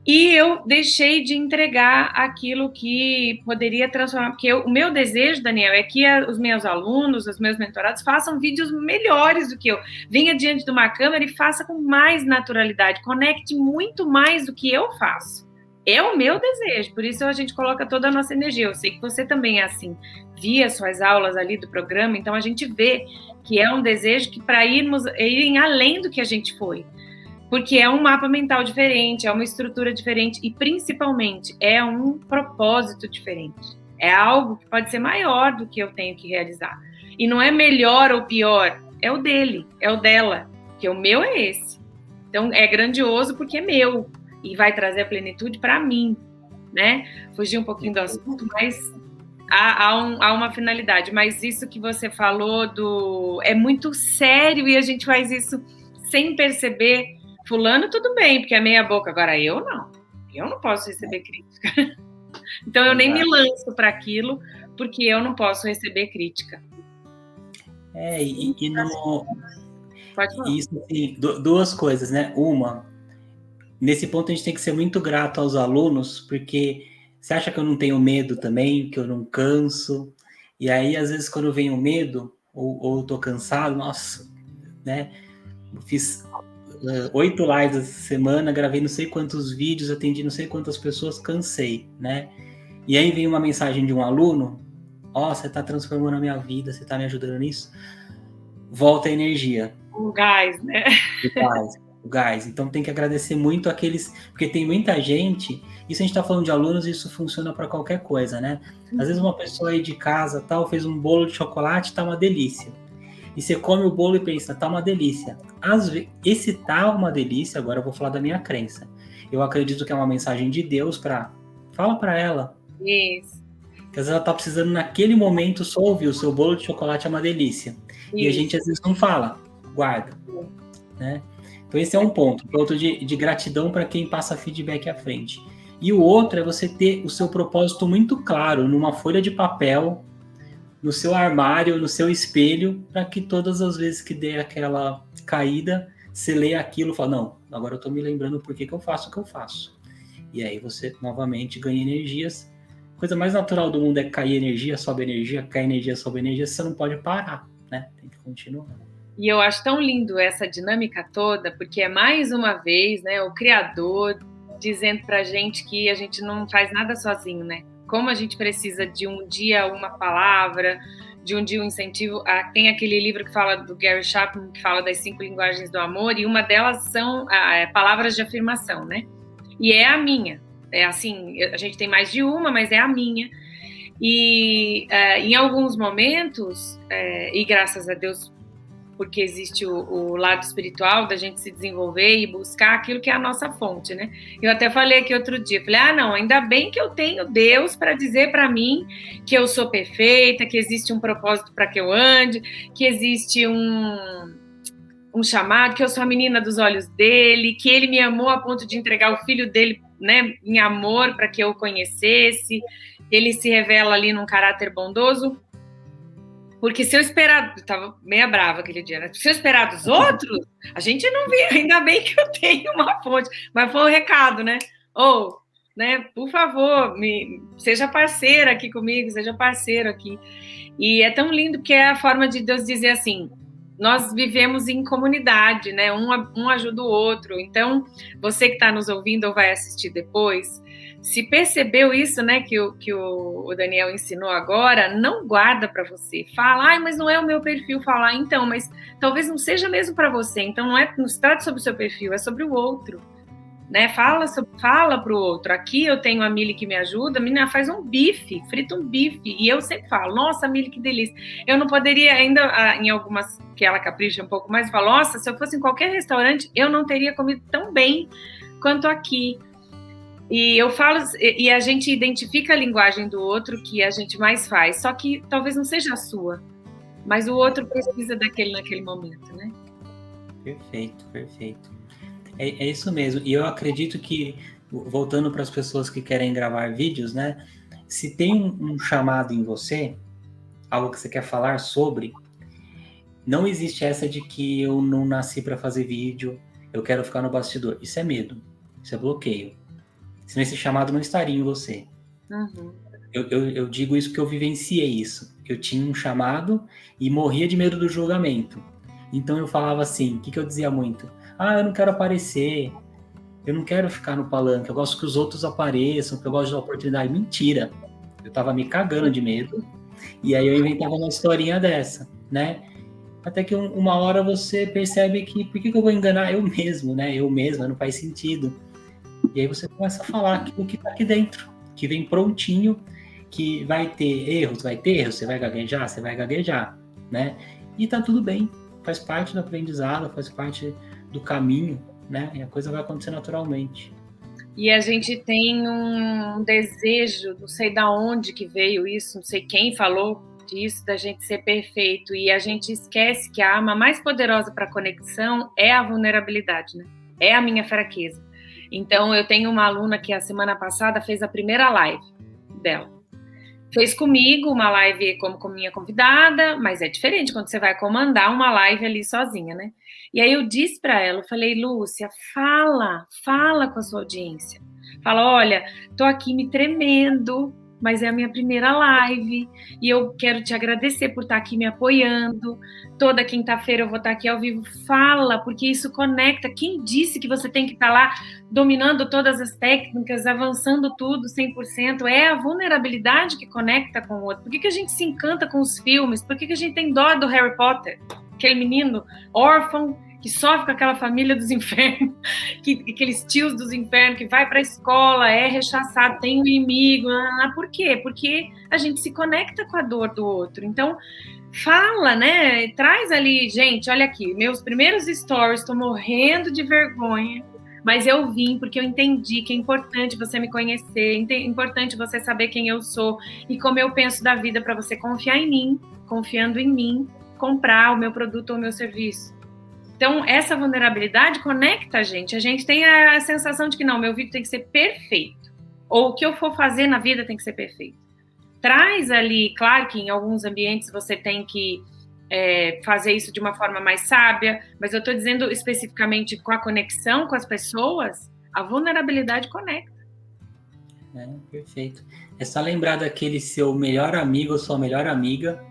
E eu deixei de entregar aquilo que poderia transformar, porque o meu desejo, Daniel, é que os meus alunos, os meus mentorados façam vídeos melhores do que eu. Venha diante de uma câmera e faça com mais naturalidade, conecte muito mais do que eu faço. É o meu desejo, por isso a gente coloca toda a nossa energia. Eu sei que você também é assim, via suas aulas ali do programa, então a gente vê que é um desejo que para irem além do que a gente foi. Porque é um mapa mental diferente, é uma estrutura diferente e, principalmente, é um propósito diferente. É algo que pode ser maior do que eu tenho que realizar. E não é melhor ou pior, é o dele, é o dela, porque o meu é esse. Então, é grandioso porque é meu e vai trazer a plenitude para mim, né? Fugir um pouquinho do assunto, mas há uma finalidade. Mas isso que você falou é muito sério e a gente faz isso sem perceber. Fulano, tudo bem, porque é meia boca. Agora, eu não posso receber crítica. Então, eu nem me lanço para aquilo, porque eu não posso receber crítica. Pode falar. Isso, assim, duas coisas, né? Uma, nesse ponto a gente tem que ser muito grato aos alunos, porque você acha que eu não tenho medo também, que eu não canso? E aí, às vezes, quando vem o medo, ou eu tô cansado, nossa, né? Eu fiz 8 lives essa semana, gravei não sei quantos vídeos, atendi não sei quantas pessoas, cansei, né? E aí vem uma mensagem de um aluno, você tá transformando a minha vida, você tá me ajudando nisso, volta a energia. O gás, né? O gás. Então tem que agradecer muito aqueles, porque tem muita gente, isso a gente tá falando de alunos, e isso funciona para qualquer coisa, né? Às vezes uma pessoa aí de casa, fez um bolo de chocolate, tá uma delícia. E você come o bolo e pensa, tá uma delícia. Às vezes, esse tá uma delícia, agora eu vou falar da minha crença. Eu acredito que é uma mensagem de Deus fala para ela. Isso. que às vezes ela tá precisando naquele momento só ouvir o seu bolo de chocolate é uma delícia. Isso. E a gente às vezes não fala, guarda, né? Então esse é um ponto de gratidão para quem passa feedback à frente. E o outro é você ter o seu propósito muito claro numa folha de papel, no seu armário, no seu espelho, para que todas as vezes que der aquela caída, você lê aquilo e fala, não, agora eu estou me lembrando por que eu faço o que eu faço. E aí você novamente ganha energias. A coisa mais natural do mundo é cair energia, sobe energia, cai energia, sobe energia, você não pode parar, né? Tem que continuar. E eu acho tão lindo essa dinâmica toda, porque é mais uma vez, né, o Criador dizendo pra gente que a gente não faz nada sozinho, né? Como a gente precisa de um dia uma palavra, de um dia um incentivo. Tem aquele livro que fala do Gary Chapman, que fala das 5 linguagens do amor, e uma delas são palavras de afirmação, né? E é a minha. É assim, a gente tem mais de uma, mas é a minha. E em alguns momentos, e graças a Deus, porque existe o lado espiritual da gente se desenvolver e buscar aquilo que é a nossa fonte, né? Eu até falei aqui outro dia, falei, não, ainda bem que eu tenho Deus para dizer para mim que eu sou perfeita, que existe um propósito para que eu ande, que existe um chamado, que eu sou a menina dos olhos dele, que ele me amou a ponto de entregar o filho dele, né, em amor para que eu o conhecesse. Ele se revela ali num caráter bondoso. Porque se eu esperar... Estava meio brava aquele dia, né? Se eu esperar dos outros, a gente não vê. Ainda bem que eu tenho uma fonte. Mas foi um recado, né? Né? Por favor, seja parceira aqui comigo, seja parceiro aqui. E é tão lindo porque é a forma de Deus dizer assim, nós vivemos em comunidade, né? Um ajuda o outro. Então, você que está nos ouvindo ou vai assistir depois... Se percebeu isso, né, que o Daniel ensinou agora, não guarda para você. Fala, mas não é o meu perfil falar. Então, mas talvez não seja mesmo para você. Então, não se trata sobre o seu perfil, é sobre o outro. Né? Fala para o outro. Aqui eu tenho a Mili que me ajuda, a menina faz um bife, frita um bife. E eu sempre falo, nossa, Mili, que delícia. Eu não poderia ainda, em algumas que ela capricha um pouco mais, falo, nossa, se eu fosse em qualquer restaurante, eu não teria comido tão bem quanto aqui. E eu falo, e a gente identifica a linguagem do outro que a gente mais faz, só que talvez não seja a sua, mas o outro precisa daquele naquele momento, né? Perfeito, perfeito. É isso mesmo. E eu acredito que, voltando para as pessoas que querem gravar vídeos, né? Se tem um chamado em você, algo que você quer falar sobre, não existe essa de que eu não nasci para fazer vídeo, eu quero ficar no bastidor. Isso é medo, isso é bloqueio. Senão esse chamado não estaria em você. Uhum. Eu digo isso porque eu vivenciei isso. Eu tinha um chamado e morria de medo do julgamento. Então eu falava assim, o que eu dizia muito? Eu não quero aparecer, eu não quero ficar no palanque, eu gosto que os outros apareçam, porque eu gosto de dar oportunidade. Mentira! Eu tava me cagando de medo, e aí eu inventava uma historinha dessa, né? Até que uma hora você percebe que, por que eu vou enganar eu mesmo, né? Eu mesma, não faz sentido. E aí você começa a falar aquilo que tá aqui dentro, que vem prontinho, que vai ter erros, você vai gaguejar, né? E tá tudo bem, faz parte do aprendizado, faz parte do caminho, né? E a coisa vai acontecer naturalmente. E a gente tem um desejo, não sei de onde que veio isso, não sei quem falou disso, da gente ser perfeito, e a gente esquece que a arma mais poderosa para a conexão é a vulnerabilidade, né? É a minha fraqueza. Então, eu tenho uma aluna que a semana passada fez a primeira live dela. Fez comigo uma live como minha convidada, mas é diferente quando você vai comandar uma live ali sozinha, né? E aí eu disse para ela, eu falei, Lúcia, fala com a sua audiência. Fala, olha, tô aqui me tremendo, mas é a minha primeira live e eu quero te agradecer por estar aqui me apoiando. Toda quinta-feira eu vou estar aqui ao vivo. Fala, porque isso conecta. Quem disse que você tem que estar lá dominando todas as técnicas, avançando tudo 100%? É a vulnerabilidade que conecta com o outro. Por que a gente se encanta com os filmes? Por que a gente tem dó do Harry Potter? Aquele menino órfão que sofre com aquela família dos infernos, aqueles tios dos infernos, que vai para a escola, é rechaçado, tem um inimigo. Por quê? Porque a gente se conecta com a dor do outro. Então, fala, né? Traz ali, gente, olha aqui, meus primeiros stories, estou morrendo de vergonha, mas eu vim porque eu entendi que é importante você me conhecer, é importante você saber quem eu sou e como eu penso da vida, para você confiar em mim, confiando em mim, comprar o meu produto ou o meu serviço. Então, essa vulnerabilidade conecta a gente. A gente tem a sensação de que não, meu vídeo tem que ser perfeito, ou o que eu for fazer na vida tem que ser perfeito. Traz ali, claro que em alguns ambientes você tem que fazer isso de uma forma mais sábia, mas eu estou dizendo especificamente com a conexão com as pessoas, a vulnerabilidade conecta. Perfeito. É só lembrar daquele seu melhor amigo ou sua melhor amiga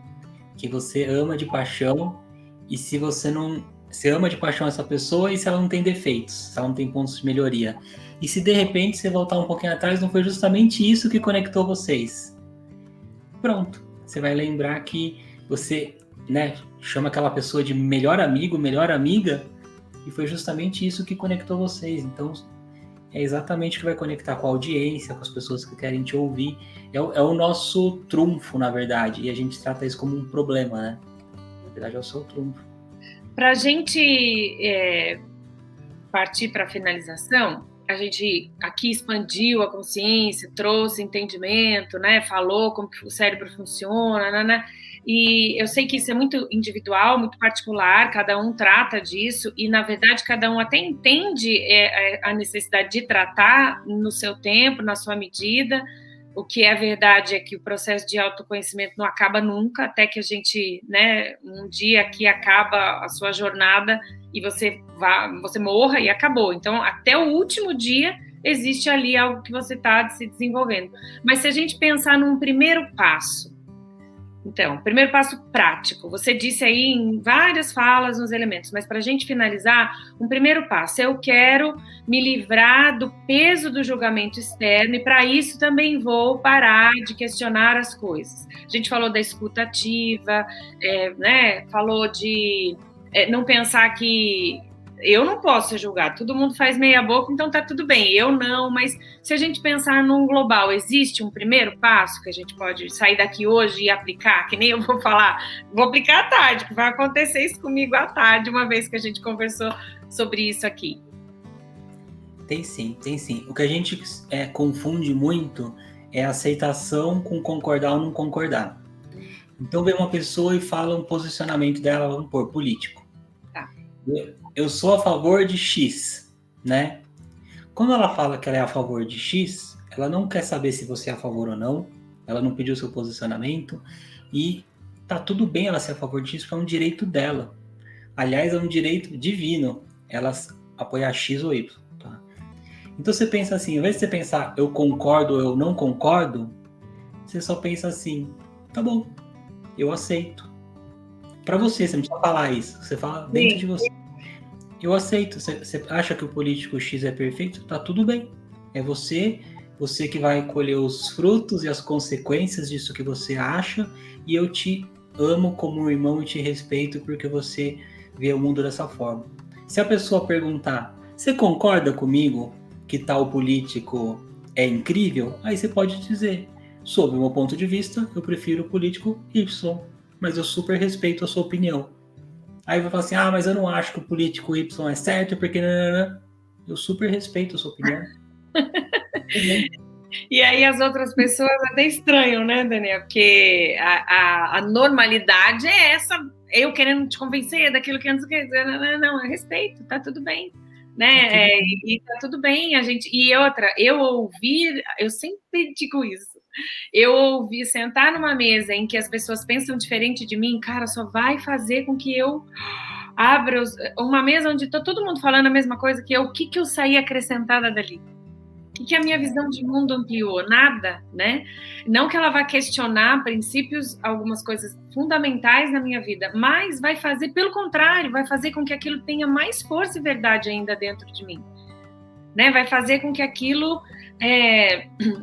que você ama de paixão, e se você não... Você ama de paixão essa pessoa e se ela não tem defeitos, se ela não tem pontos de melhoria. E se de repente você voltar um pouquinho atrás, não foi justamente isso que conectou vocês. Pronto. Você vai lembrar que você, né, chama aquela pessoa de melhor amigo, melhor amiga, e foi justamente isso que conectou vocês. Então, é exatamente o que vai conectar com a audiência, com as pessoas que querem te ouvir. É o nosso trunfo, na verdade, e a gente trata isso como um problema, né? Na verdade, é o seu trunfo. Para a gente partir para a finalização, a gente aqui expandiu a consciência, trouxe entendimento, né? Falou como que o cérebro funciona, né? E eu sei que isso é muito individual, muito particular, cada um trata disso, e na verdade cada um até entende a necessidade de tratar no seu tempo, na sua medida. O que é verdade é que o processo de autoconhecimento não acaba nunca, até que a gente, né, um dia aqui acaba a sua jornada e você morra e acabou. Então, até o último dia existe ali algo que você está se desenvolvendo. Mas se a gente pensar num primeiro passo, então, primeiro passo prático, você disse aí em várias falas nos elementos, mas para a gente finalizar, um primeiro passo, eu quero me livrar do peso do julgamento externo e para isso também vou parar de questionar as coisas. A gente falou da escuta ativa, né, falou de não pensar que eu não posso ser julgado, todo mundo faz meia boca, então tá tudo bem, eu não, mas se a gente pensar num global, existe um primeiro passo que a gente pode sair daqui hoje e aplicar, que nem eu vou falar, vou aplicar à tarde, que vai acontecer isso comigo à tarde, uma vez que a gente conversou sobre isso aqui. Tem sim, tem sim. O que a gente confunde muito é aceitação com concordar ou não concordar. Então vem uma pessoa e fala um posicionamento dela, vamos pôr, político. Tá. Eu sou a favor de X, né? Quando ela fala que ela é a favor de X, ela não quer saber se você é a favor ou não, ela não pediu seu posicionamento, e tá tudo bem ela ser a favor de X, porque é um direito dela. Aliás, é um direito divino ela apoiar X ou Y. Tá? Então você pensa assim, ao invés de você pensar eu concordo ou eu não concordo, você só pensa assim, tá bom, eu aceito. Para você não precisa falar isso, você fala dentro de você. Eu aceito. Você acha que o político X é perfeito? Tá tudo bem. É você que vai colher os frutos e as consequências disso que você acha, e eu te amo como um irmão e te respeito porque você vê o mundo dessa forma. Se a pessoa perguntar, você concorda comigo que tal político é incrível? Aí você pode dizer, sob o meu ponto de vista, eu prefiro o político Y, mas eu super respeito a sua opinião. Aí vai falar assim, mas eu não acho que o político Y é certo, porque... Eu super respeito a sua opinião. E aí as outras pessoas até estranham, né, Daniel? Porque a normalidade é essa, eu querendo te convencer daquilo que antes... Não, eu respeito, tá tudo bem. Né? E tá tudo bem, a gente... E outra, eu sempre digo isso, eu ouvi sentar numa mesa em que as pessoas pensam diferente de mim, cara, só vai fazer com que eu abra uma mesa onde tá todo mundo falando a mesma coisa que eu, o que eu saí acrescentada dali? O que a minha visão de mundo ampliou? Nada, né? Não que ela vá questionar princípios, algumas coisas fundamentais na minha vida, mas vai fazer, pelo contrário, vai fazer com que aquilo tenha mais força e verdade ainda dentro de mim, né? Vai fazer com que aquilo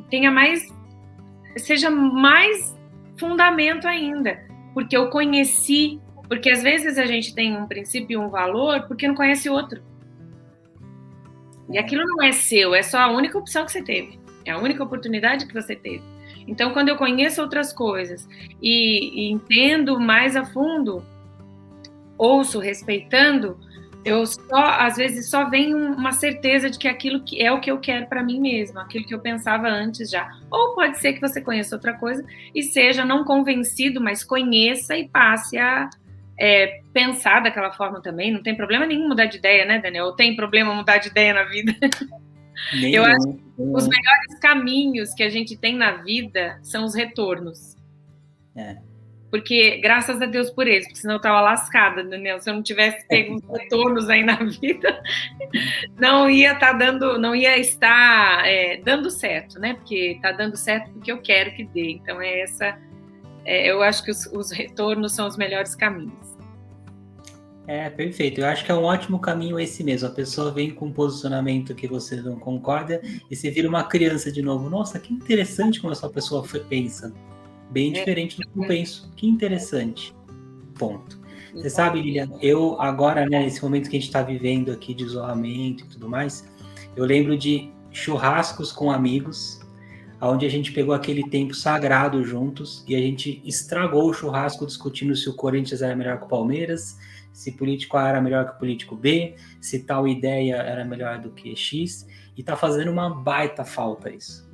tenha seja mais fundamento ainda, porque eu conheci, porque às vezes a gente tem um princípio e um valor porque não conhece outro. E aquilo não é seu, é só a única opção que você teve, é a única oportunidade que você teve. Então, quando eu conheço outras coisas e entendo mais a fundo, ouço, respeitando, às vezes, só vem uma certeza de que aquilo que é o que eu quero para mim mesma, aquilo que eu pensava antes já. Ou pode ser que você conheça outra coisa e seja não convencido, mas conheça e passe a pensar daquela forma também. Não tem problema nenhum mudar de ideia, né, Daniel? Ou tem problema mudar de ideia na vida? Eu acho que os melhores caminhos que a gente tem na vida são os retornos. Porque, graças a Deus por eles, porque senão eu estava lascada, Daniel. Se eu não tivesse pego uns retornos aí na vida, não ia estar dando certo, né? Porque está dando certo porque eu quero que dê. Então, eu acho que os retornos são os melhores caminhos. Perfeito. Eu acho que é um ótimo caminho esse mesmo. A pessoa vem com um posicionamento que você não concorda e você vira uma criança de novo. Nossa, que interessante como essa pessoa pensa. Bem diferente do que eu penso. Que interessante. Ponto. Você sabe, Lilian, eu agora, né, nesse momento que a gente está vivendo aqui de isolamento e tudo mais, eu lembro de churrascos com amigos, onde a gente pegou aquele tempo sagrado juntos e a gente estragou o churrasco discutindo se o Corinthians era melhor que o Palmeiras, se político A era melhor que o político B, se tal ideia era melhor do que X, e tá fazendo uma baita falta isso.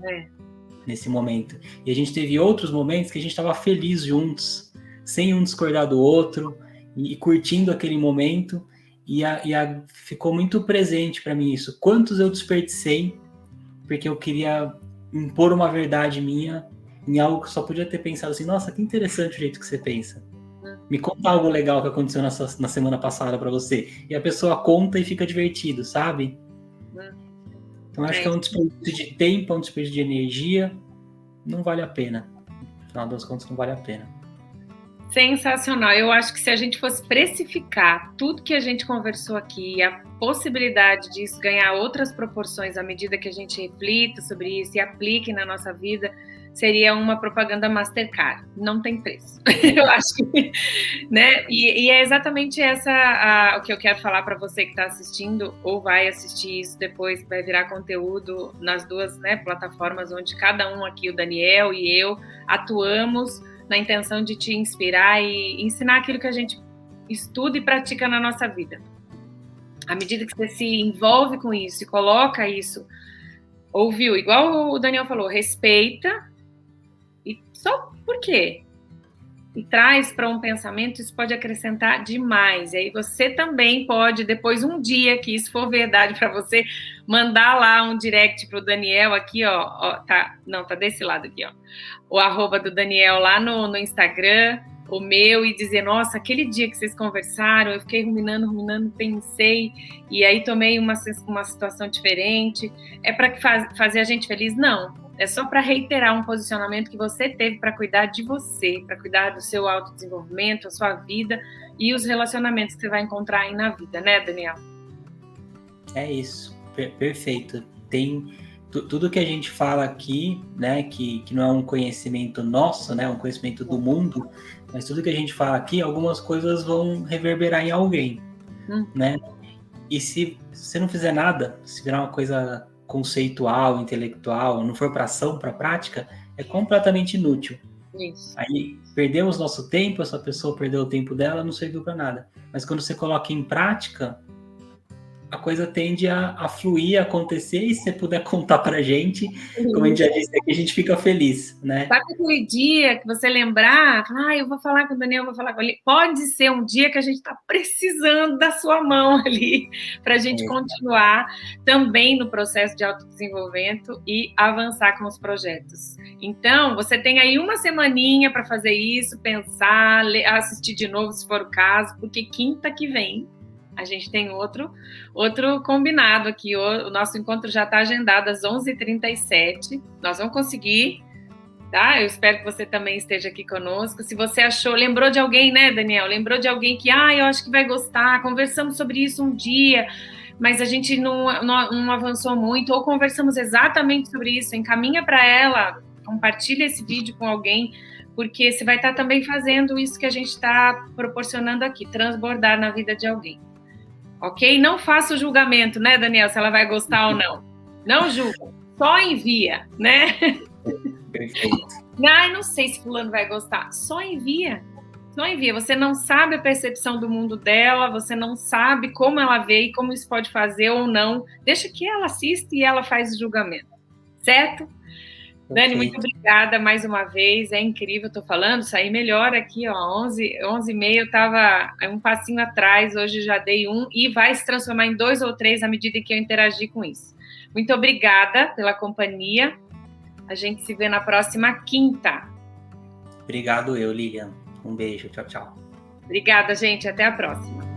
Nesse momento. E a gente teve outros momentos que a gente estava feliz juntos, sem um discordar do outro, e curtindo aquele momento, e ficou muito presente para mim isso. Quantos eu desperdicei, porque eu queria impor uma verdade minha em algo que eu só podia ter pensado assim, nossa, que interessante o jeito que você pensa. Me conta algo legal que aconteceu na semana passada para você. E a pessoa conta e fica divertido, sabe? Então, acho que é um desperdício de tempo, é um desperdício de energia. Não vale a pena. No final das contas, não vale a pena. Sensacional. Eu acho que se a gente fosse precificar tudo que a gente conversou aqui e a possibilidade disso ganhar outras proporções à medida que a gente reflita sobre isso e aplique na nossa vida, seria uma propaganda Mastercard. Não tem preço. Eu acho que, né? E é exatamente o que eu quero falar para você que está assistindo ou vai assistir isso depois, vai virar conteúdo nas duas, né, plataformas onde cada um aqui, o Daniel e eu, atuamos na intenção de te inspirar e ensinar aquilo que a gente estuda e pratica na nossa vida. À medida que você se envolve com isso e coloca isso, ouviu, igual o Daniel falou, respeita, e só por quê? E traz para um pensamento, isso pode acrescentar demais. E aí você também pode, depois um dia que isso for verdade para você, mandar lá um direct para o Daniel aqui, tá desse lado aqui, o @, do Daniel lá no Instagram, o meu, e dizer, nossa, aquele dia que vocês conversaram, eu fiquei ruminando, pensei, e aí tomei uma situação diferente. É para fazer a gente feliz? Não. É só para reiterar um posicionamento que você teve para cuidar de você, para cuidar do seu autodesenvolvimento, a sua vida e os relacionamentos que você vai encontrar aí na vida, né, Daniel? É isso, perfeito. Tem tudo que a gente fala aqui, né, que não é um conhecimento nosso, né, um conhecimento do mundo, mas tudo que a gente fala aqui, algumas coisas vão reverberar em alguém, né? E se você não fizer nada, se virar uma coisa conceitual, intelectual, não for para ação, para prática, é completamente inútil. Isso. Aí perdemos nosso tempo, essa pessoa perdeu o tempo dela, não serviu para nada. Mas quando você coloca em prática, a coisa tende a fluir, a acontecer, e se você puder contar pra gente, como a gente já disse aqui, a gente fica feliz, né? Sabe aquele dia que você lembrar, eu vou falar com o Daniel, vou falar com ele, pode ser um dia que a gente está precisando da sua mão ali, para a gente continuar também no processo de autodesenvolvimento e avançar com os projetos. Então, você tem aí uma semaninha para fazer isso, pensar, assistir de novo, se for o caso, porque quinta que vem a gente tem outro combinado aqui. O nosso encontro já está agendado às 11h37. Nós vamos conseguir, tá? Eu espero que você também esteja aqui conosco. Se você lembrou de alguém, né, Daniel? Lembrou de alguém que, eu acho que vai gostar. Conversamos sobre isso um dia, mas a gente não avançou muito. Ou conversamos exatamente sobre isso. Encaminha para ela, compartilha esse vídeo com alguém, porque você vai estar também fazendo isso que a gente está proporcionando aqui, transbordar na vida de alguém. Ok? Não faça o julgamento, né, Daniel, se ela vai gostar ou não. Não julga, só envia, né? Perfeito. Não sei se fulano vai gostar, só envia. Só envia. Você não sabe a percepção do mundo dela, você não sabe como ela vê e como isso pode fazer ou não. Deixa que ela assista e ela faz o julgamento. Certo? Dani, muito obrigada mais uma vez, é incrível, estou falando, saí melhor aqui, ó, 11h30, eu estava um passinho atrás, hoje já dei um, e vai se transformar em 2 ou 3 à medida que eu interagir com isso. Muito obrigada pela companhia, a gente se vê na próxima quinta. Obrigado Lilian, um beijo, tchau, tchau. Obrigada, gente, até a próxima.